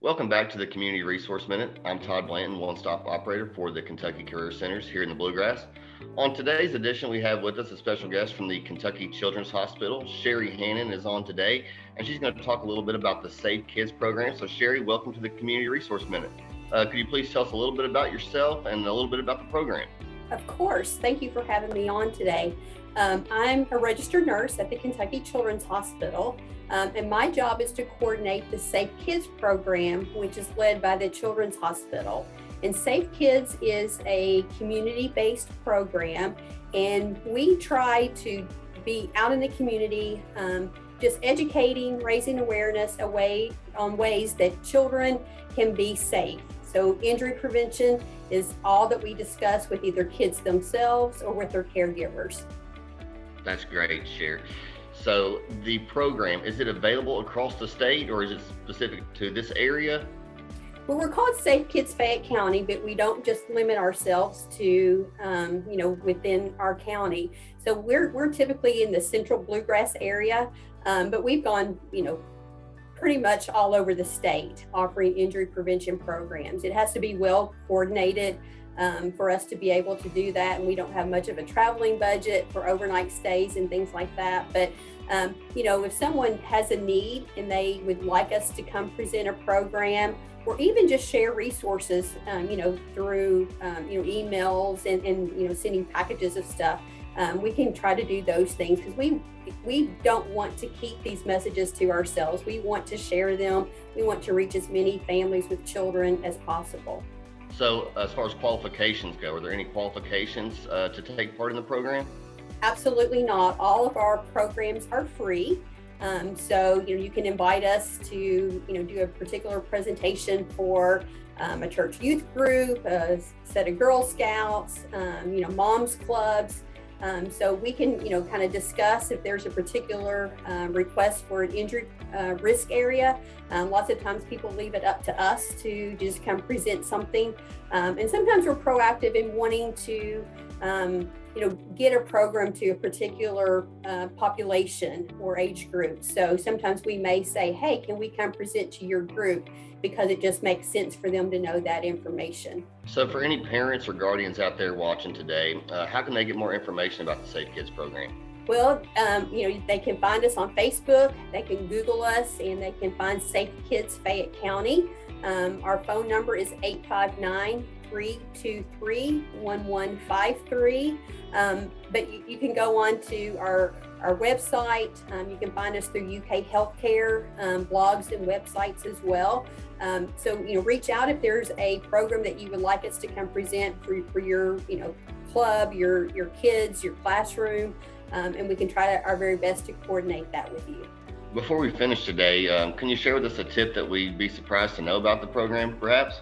Welcome back to the Community Resource Minute. I'm Todd Blanton, one-stop operator for the Kentucky Career Centers here in the Bluegrass. On today's edition, we have with us a special guest from the Kentucky Children's Hospital. Sherri Hannan is on today, and she's going to talk a little bit about the Safe Kids program. So Sherri, welcome to the Community Resource Minute. Could you please tell us a little bit about yourself and a little bit about the program? Of course. Thank you for having me on today. I'm a registered nurse at the Kentucky Children's Hospital, and my job is to coordinate the Safe Kids program, which is led by the Children's Hospital. And Safe Kids is a community-based program, and we try to be out in the community, just educating, raising awareness on ways that children can be safe. So injury prevention is all that we discuss with either kids themselves or with their caregivers. That's great, Sherri. So the program, is it available across the state or is it specific to this area? Well, we're called Safe Kids Fayette County, but we don't just limit ourselves to, within our county. So we're typically in the central Bluegrass area, but we've gone, pretty much all over the state offering injury prevention programs. It has to be well coordinated for us to be able to do that. And we don't have much of a traveling budget for overnight stays and things like that. But, if someone has a need and they would like us to come present a program or even just share resources, through, emails and sending packages of stuff, we can try to do those things because we don't want to keep these messages to ourselves. We want to share them. We want to reach as many families with children as possible. So as far as qualifications go, are there any qualifications to take part in the program? Absolutely not. All of our programs are free. So you can invite us to do a particular presentation for a church youth group, a set of Girl Scouts, moms clubs. So we can, kind of discuss if there's a particular request for an injury risk area. Lots of times people leave it up to us to just come present something. And sometimes we're proactive in wanting to, get a program to a particular population or age group. So sometimes we may say, hey, can we come present to your group? Because it just makes sense for them to know that information. So for any parents or guardians out there watching today, how can they get more information about the Safe Kids program? Well, they can find us on Facebook, they can Google us, and they can find Safe Kids Fayette County. Our phone number is 859-323-1153. But you can go on to our website. You can find us through UK Healthcare blogs and websites as well. So reach out if there's a program that you would like us to come present for your club, your kids, your classroom, and we can try our very best to coordinate that with you. Before we finish today, can you share with us a tip that we'd be surprised to know about the program, perhaps?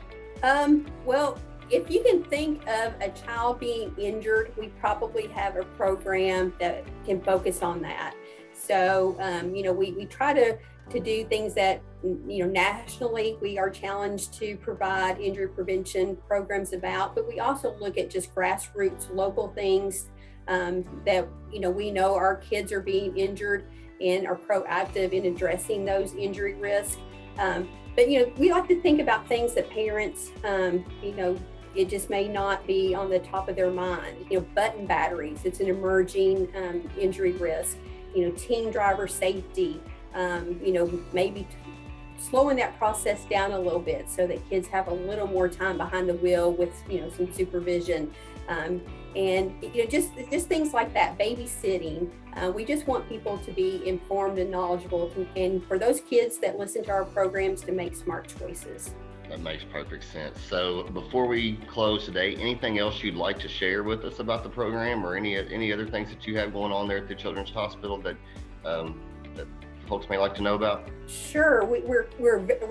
Well, if you can think of a child being injured, we probably have a program that can focus on that. So, we try to do things that, nationally we are challenged to provide injury prevention programs about, but we also look at just grassroots local things that, we know our kids are being injured and are proactive in addressing those injury risks. But, we like to think about things that parents, it just may not be on the top of their mind. Button batteries, it's an emerging injury risk. Teen driver safety, maybe slowing that process down a little bit so that kids have a little more time behind the wheel with, some supervision. And just things like that, babysitting. We just want people to be informed and knowledgeable, and for those kids that listen to our programs to make smart choices. That makes perfect sense. So before we close today, anything else you'd like to share with us about the program, or any other things that you have going on there at the Children's Hospital that folks may like to know about? Sure, we're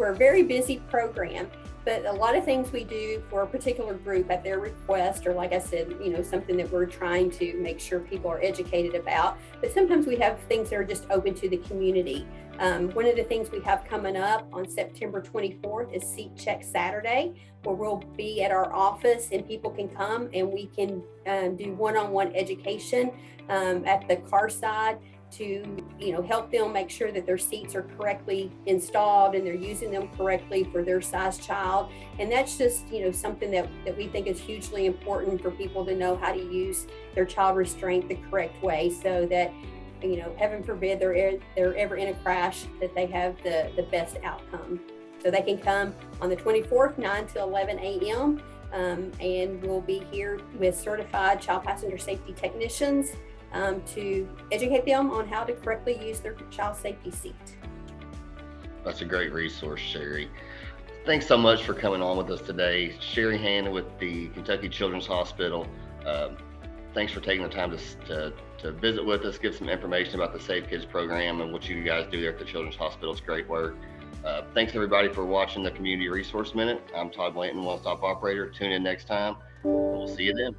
a very busy program, but a lot of things we do for a particular group at their request, or like I said, something that we're trying to make sure people are educated about. But sometimes we have things that are just open to the community. One of the things we have coming up on September 24th is Seat Check Saturday, where we'll be at our office and people can come and we can do one-on-one education at the car side. to help them make sure that their seats are correctly installed and they're using them correctly for their size child. And that's just something that we think is hugely important for people to know how to use their child restraint the correct way, so that heaven forbid they're ever in a crash, that they have the best outcome. So they can come on the 24th, 9 to 11 a.m. And we'll be here with certified child passenger safety technicians to educate them on how to correctly use their child safety seat. That's a great resource, Sherri. Thanks so much for coming on with us today. Sherri Hannan with the Kentucky Children's Hospital. Thanks for taking the time to visit with us, give some information about the Safe Kids program and what you guys do there at the Children's Hospital. It's great work. Thanks everybody for watching the Community Resource Minute. I'm Todd Blanton, One Stop Operator. Tune in next time. We'll see you then.